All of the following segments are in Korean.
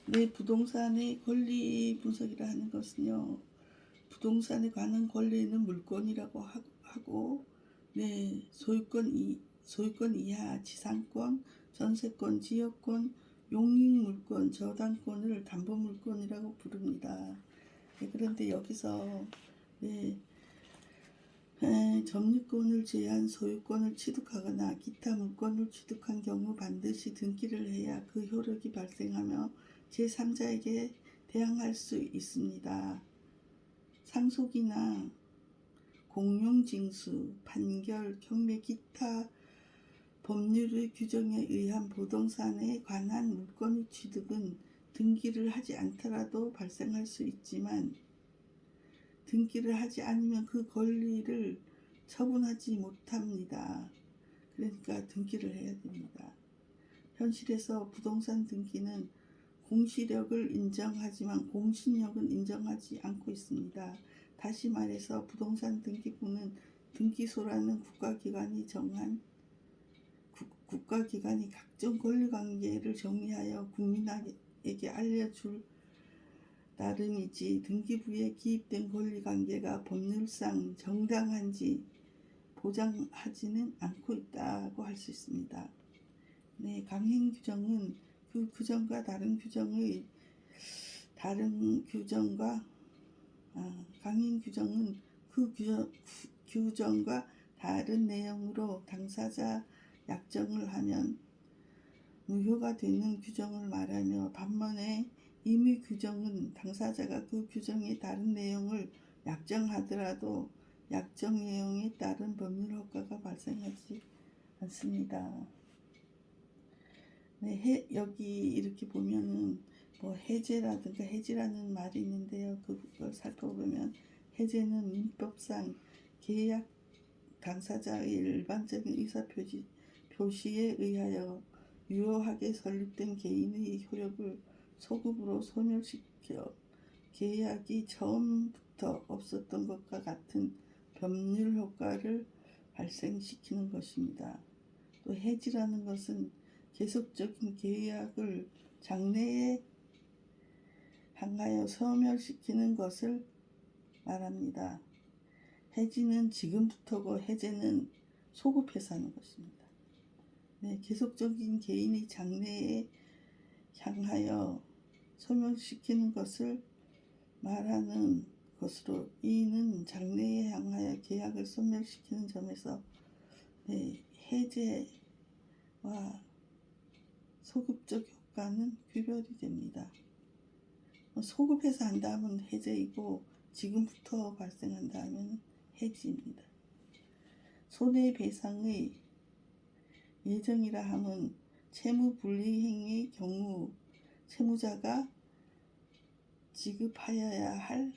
네, 부동산의 권리 분석이라 하는 것은요, 부동산에 관한 권리는 물권이라고 하고, 네, 소유권 이하 지상권, 전세권, 지역권, 용익물권, 저당권을 담보물권이라고 부릅니다. 네, 그런데 여기서 네, 점유권을 제한 소유권을 취득하거나 기타 물권을 취득한 경우 반드시 등기를 해야 그 효력이 발생하며 제3자에게 대항할 수 있습니다. 상속이나 공용징수, 판결, 경매, 기타 법률의 규정에 의한 부동산에 관한 물권의 취득은 등기를 하지 않더라도 발생할 수 있지만 등기를 하지 않으면 그 권리를 처분하지 못합니다. 그러니까 등기를 해야 됩니다. 현실에서 부동산 등기는 공시력을 인정하지만 공신력은 인정하지 않고 있습니다. 다시 말해서 부동산 등기부는 등기소라는 국가기관이 정한 국가기관이 각종 권리관계를 정리하여 국민에게 알려줄 나름이지 등기부에 기입된 권리관계가 법률상 정당한지 보장하지는 않고 있다고 할 수 있습니다. 네, 강행규정은 그 규정과 강행규정은 그 규정과 다른 내용으로 당사자 약정을 하면 무효가 되는 규정을 말하며 반면에 임의 규정은 당사자가 그 규정의 다른 내용을 약정하더라도 약정 내용에 따른 법률 효과가 발생하지 않습니다. 네, 여기 이렇게 보면은 뭐 해제라든가 해지라는 말이 있는데요. 그걸 살펴보면 해제는 민법상 계약 당사자의 일반적인 의사표시에 의하여 유효하게 설립된 개인의 효력을 소급으로 소멸시켜 계약이 처음부터 없었던 것과 같은 법률 효과를 발생시키는 것입니다. 또 해지라는 것은 계속적인 계약을 장래에 향하여 소멸시키는 것을 말합니다. 해지는 지금부터고 해제는 소급해서 하는 것입니다. 네, 계속적인 개인이 장래에 향하여 소멸시키는 것을 말하는 것으로 이는 장래에 향하여 계약을 소멸시키는 점에서 네, 해제와 소급적 효과는 구별이 됩니다. 소급해서 한다면 해제이고 지금부터 발생한다면 해지입니다. 손해배상의 예정이라 함은 채무불이행의 경우 채무자가 지급하여야 할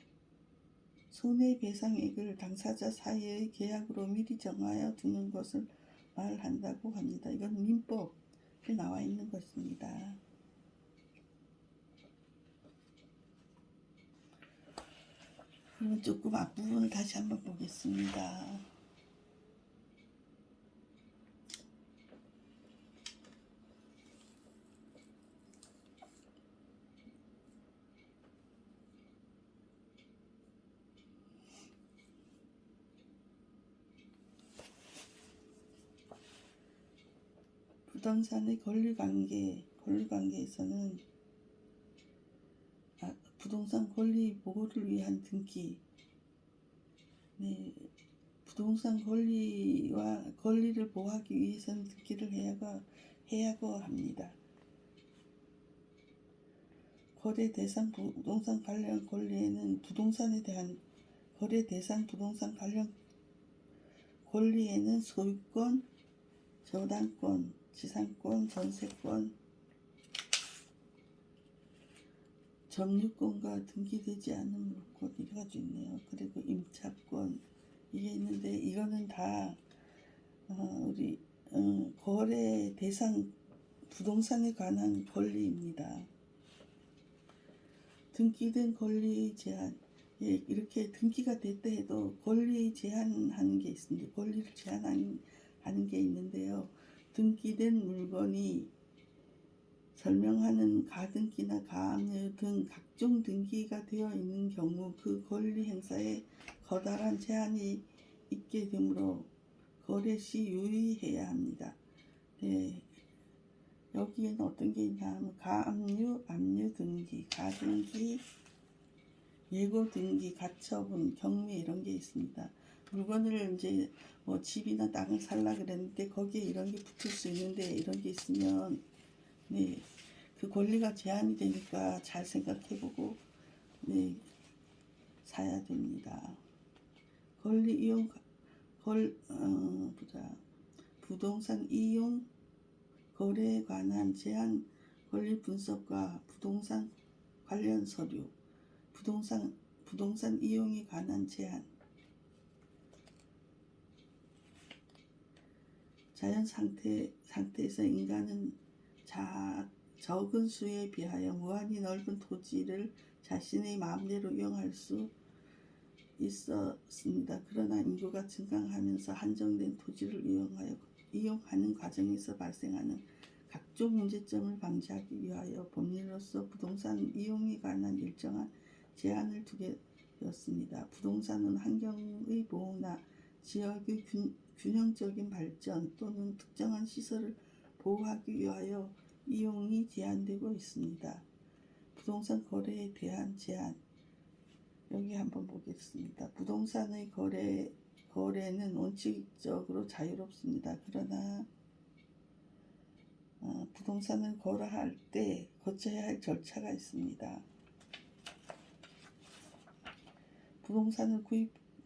손해배상액을 당사자 사이의 계약으로 미리 정하여 두는 것을 말한다고 합니다. 이건 민법에 나와 있는 것입니다. 그러면 조금 앞부분을 다시 한번 보겠습니다. 부동산의 권리관계에서는 부동산 권리 보호를 위한 등기, 네, 부동산 권리를 보호하기 위해서는 등기를 해야고 합니다. 거래 대상 부동산 관련 권리에는 부동산에 대한 거래 대상 부동산 관련 권리에는 소유권, 저당권, 지상권, 전세권, 점유권과 등기되지 않은 물권 이래 가지고 있네요. 그리고 임차권 이게 있는데 이거는 다 우리 거래 대상 부동산에 관한 권리입니다. 등기된 권리 제한, 예, 이렇게 등기가 됐다 해도 권리 제한하는 게 있습니다. 권리를 제한하는 게 있는데요. 등기된 물건이 설명하는 가등기나 가압류 등 각종 등기가 되어 있는 경우 그 권리 행사에 커다란 제한이 있게 되므로 거래 시 유의해야 합니다. 네, 여기에는 어떤 게 있냐 하면 가압류, 압류 등기, 가등기, 예고 등기, 가처분, 경매 이런 게 있습니다. 물건을 이제 뭐 집이나 땅을 살라 그랬는데 거기에 이런 게 붙을 수 있는데 이런 게 있으면 네, 그 권리가 제한이 되니까 잘 생각해보고 네, 사야 됩니다. 권리 이용 보자. 부동산 이용 거래에 관한 제한 권리 분석과 부동산 관련 서류, 부동산 이용에 관한 제한, 자연 상태에서 인간은 적은 수에 비하여 무한히 넓은 토지를 자신의 마음대로 이용할 수 있었습니다. 그러나 인구가 증가하면서 한정된 토지를 이용하는 과정에서 발생하는 각종 문제점을 방지하기 위하여 법률로서 부동산 이용에 관한 일정한 제한을 두게 되었습니다. 부동산은 환경의 보호나 지역의 균형적인 발전 또는 특정한 시설을 보호하기 위하여 이용이 제한되고 있습니다. 부동산 거래에 대한 제한 여기 한번 보겠습니다. 부동산의 거래는 원칙적으로 자유롭습니다. 그러나 부동산을 거래할 때 거쳐야 할 절차가 있습니다. 부동산을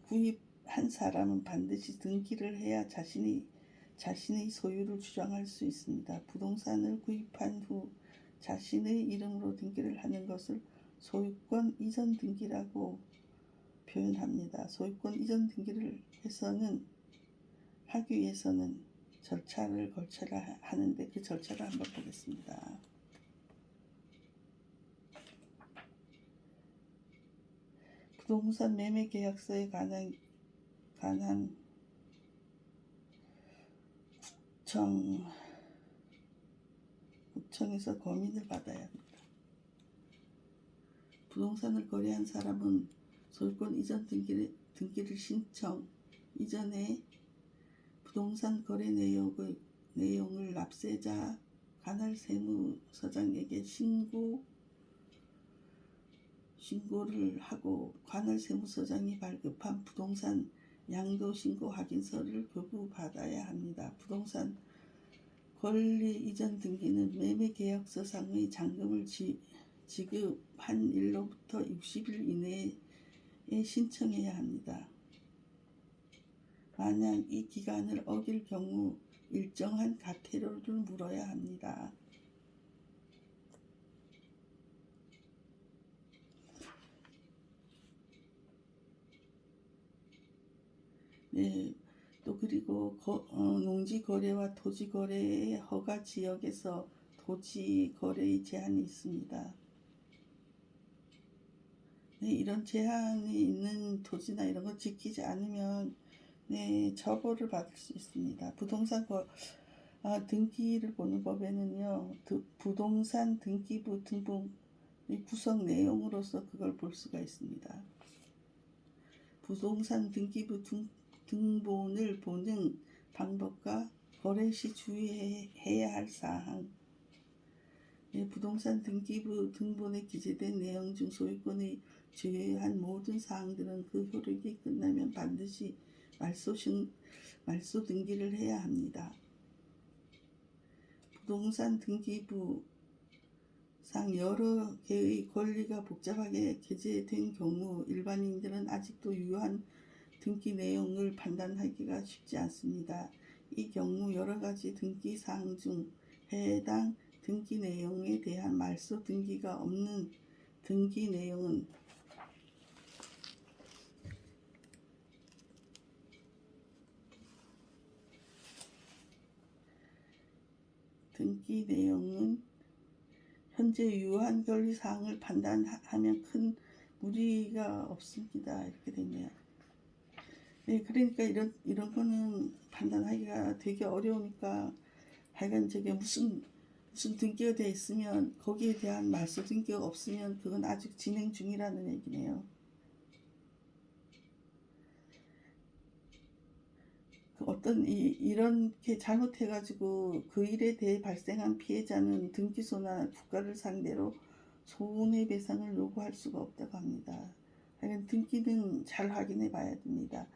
구입한 사람은 반드시 등기를 해야 자신의 소유를 주장할 수 있습니다. 부동산을 구입한 후 자신의 이름으로 등기를 하는 것을 소유권 이전 등기라고 표현합니다. 소유권 이전 등기를 하기 위해서는 절차를 거쳐야 하는데 그 절차를 한번 보겠습니다. 부동산 매매 계약서에 관한 구청에서 검인을 받아야 합니다. 부동산을 거래한 사람은 소유권 이전 등기를 신청 이전에 부동산 거래 내용을 납세자 관할 세무서장에게 신고를 하고 관할 세무서장이 발급한 부동산 양도 신고 확인서를 교부받아야 합니다. 부동산 권리 이전 등기는 매매 계약서상의 잔금을 지급한 일로부터 60일 이내에 신청해야 합니다. 만약 이 기간을 어길 경우 일정한 과태료를 물어야 합니다. 네, 또 그리고 농지 거래와 토지 거래의 허가 지역에서 토지 거래의 제한이 있습니다. 네, 이런 제한이 있는 토지나 이런 거 지키지 않으면 네, 처벌을 받을 수 있습니다. 부동산 등기를 보는 법에는요, 부동산 등기부 등본의 구성 내용으로서 그걸 볼 수가 있습니다. 부동산 등기부 등본을 보는 방법과 거래 시 주의해야 할 사항. 네, 부동산 등기부 등본에 기재된 내용 중 소유권의 제외한 모든 사항들은 그 효력이 끝나면 반드시 말소 등기를 해야 합니다. 부동산 등기부상 여러 개의 권리가 복잡하게 게재된 경우 일반인들은 아직도 유효한 등기 내용을 판단하기가 쉽지 않습니다. 이 경우 여러 가지 등기 사항 중 해당 등기 내용에 대한 말소 등기가 없는 등기 내용은 현재 유효한 권리 사항을 판단하면 큰 무리가 없습니다. 이렇게 되네요. 네, 그러니까 이런 거는 판단하기가 되게 어려우니까 하여간 저게 무슨 무슨 등기가 되어 있으면 거기에 대한 말소 등기가 없으면 그건 아직 진행 중이라는 얘기네요. 어떤 이렇게 잘못해가지고 그 일에 대해 발생한 피해자는 등기소나 국가를 상대로 손해배상을 요구할 수가 없다고 합니다. 하여간 등기는 잘 확인해 봐야 됩니다.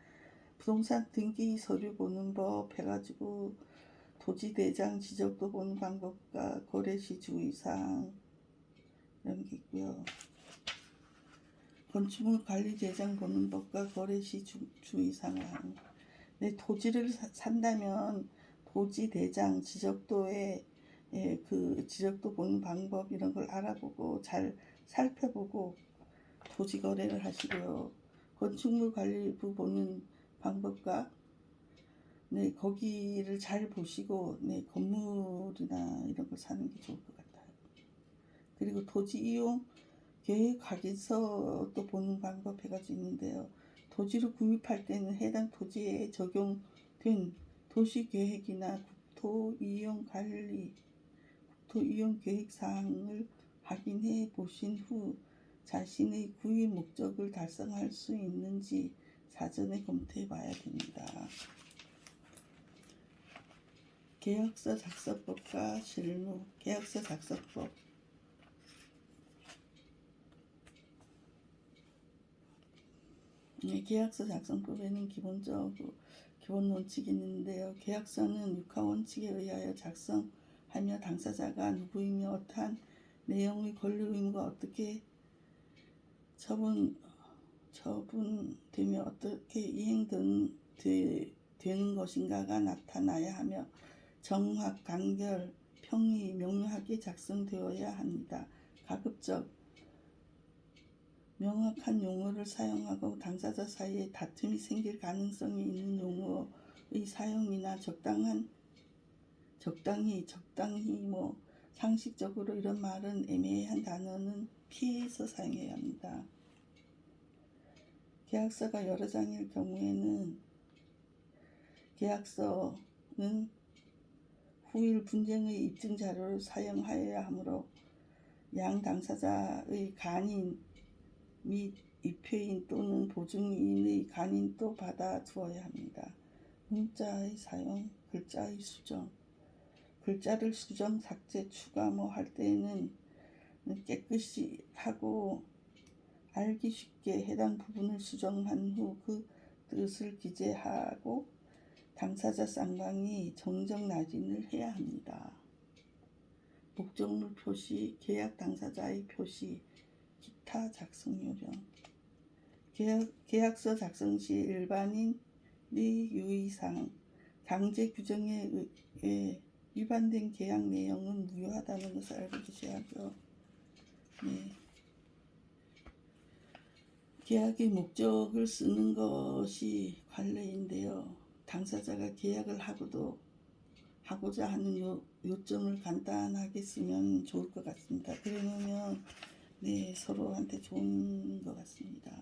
부동산 등기 서류 보는 법 해가지고 토지대장 지적도 보는 방법과 거래시 주의사항 이런 게 있고요. 건축물 관리 대장 보는 법과 거래시 주의사항. 내 토지를 산다면 토지 대장 지적도에 그 지적도 보는 방법 이런 걸 알아보고 잘 살펴보고 토지 거래를 하시고요. 건축물 관리부 보는 방법과 거기를 잘 보시고 건물이나 이런 걸 사는 게 좋을 것 같아요. 그리고 토지 이용 계획 확인서도 보는 방법 해가지고 있는데요. 토지를 구입할 때는 해당 토지에 적용된 도시계획이나 국토이용관리, 국토이용계획사항을 확인해 보신 후 자신의 구입 목적을 달성할 수 있는지 사전에 검토해 봐야 됩니다. 계약서 작성법과 실무, 계약서 작성법. 계약서 작성법에는 기본 원칙이 있는데요. 계약서는 육하 원칙에 의하여 작성하며 당사자가 누구이며 어떠한 내용의 권리 의무가 어떻게 처분되며 어떻게 이행되는 것인가가 나타나야 하며 정확, 간결, 평이 명료하게 작성되어야 합니다. 가급적 명확한 용어를 사용하고 당사자 사이에 다툼이 생길 가능성이 있는 용어의 사용이나 적당히 상식적으로 이런 말은 애매한 단어는 피해서 사용해야 합니다. 계약서가 여러 장일 경우에는 계약서는 후일 분쟁의 입증 자료로 사용하여야 하므로 양 당사자의 간인 및 입회인 또는 보증인의 간인도 받아두어야 합니다. 문자의 사용, 글자의 수정, 글자를 수정, 삭제, 추가 할 때는 깨끗이 하고 알기 쉽게 해당 부분을 수정한 후 그 뜻을 기재하고 당사자 쌍방이 정정 낙인을 해야 합니다. 목적물 표시, 계약 당사자의 표시, 기타 작성 요령. 계약서 작성 시 일반인의 유의사항, 강제 규정에 위반된 계약 내용은 무효하다는 것을 알고 계셔야 하고요. 계약의 목적을 쓰는 것이 관례인데요. 당사자가 계약을 하고자 하는 요점을 간단하게 쓰면 좋을 것 같습니다. 그러면 서로한테 좋은 것 같습니다.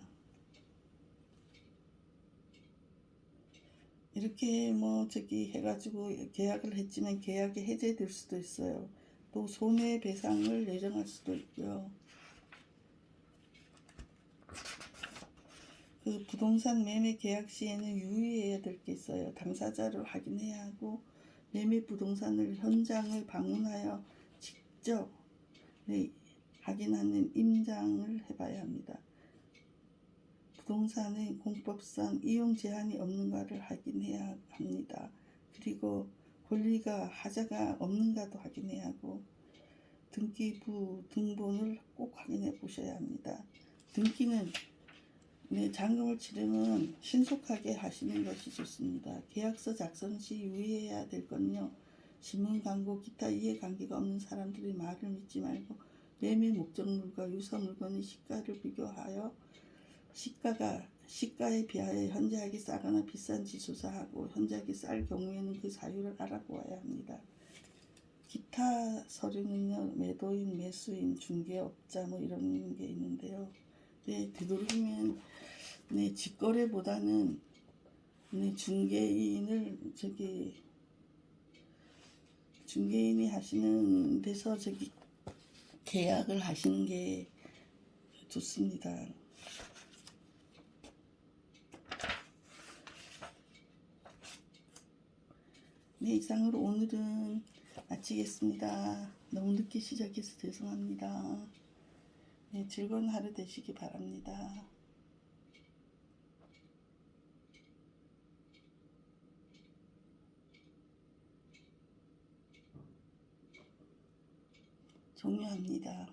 이렇게 해가지고 계약을 했지만 계약이 해제될 수도 있어요. 또 손해배상을 예정할 수도 있고요. 그 부동산 매매 계약 시에는 유의해야 될 게 있어요. 당사자를 확인해야 하고 매매 부동산을 현장을 방문하여 직접 확인하는 임장을 해봐야 합니다. 부동산의 공법상 이용 제한이 없는가를 확인해야 합니다. 그리고 권리가 하자가 없는가도 확인해야 하고 등기부 등본을 꼭 확인해 보셔야 합니다. 등기는 잔금을 치르면 신속하게 하시는 것이 좋습니다. 계약서 작성 시 유의해야 될 건요. 신문 광고 기타 이해관계가 없는 사람들의 말을 믿지 말고 매매 목적물과 유사 물건의 시가를 비교하여 시가에 비하여 현저하게 싸거나 비싼지 조사하고 현저하게 쌀 경우에는 그 사유를 알아보아야 합니다. 기타 서류는요. 매도인, 매수인, 중개업자 이런 게 있는데요. 되도록이면 직거래보다는 중개인을 중개인이 하시는 데서 저기 계약을 하시는 게 좋습니다. 네, 이상으로 오늘은 마치겠습니다. 너무 늦게 시작해서 죄송합니다. 네, 즐거운 하루 되시기 바랍니다. 종료합니다.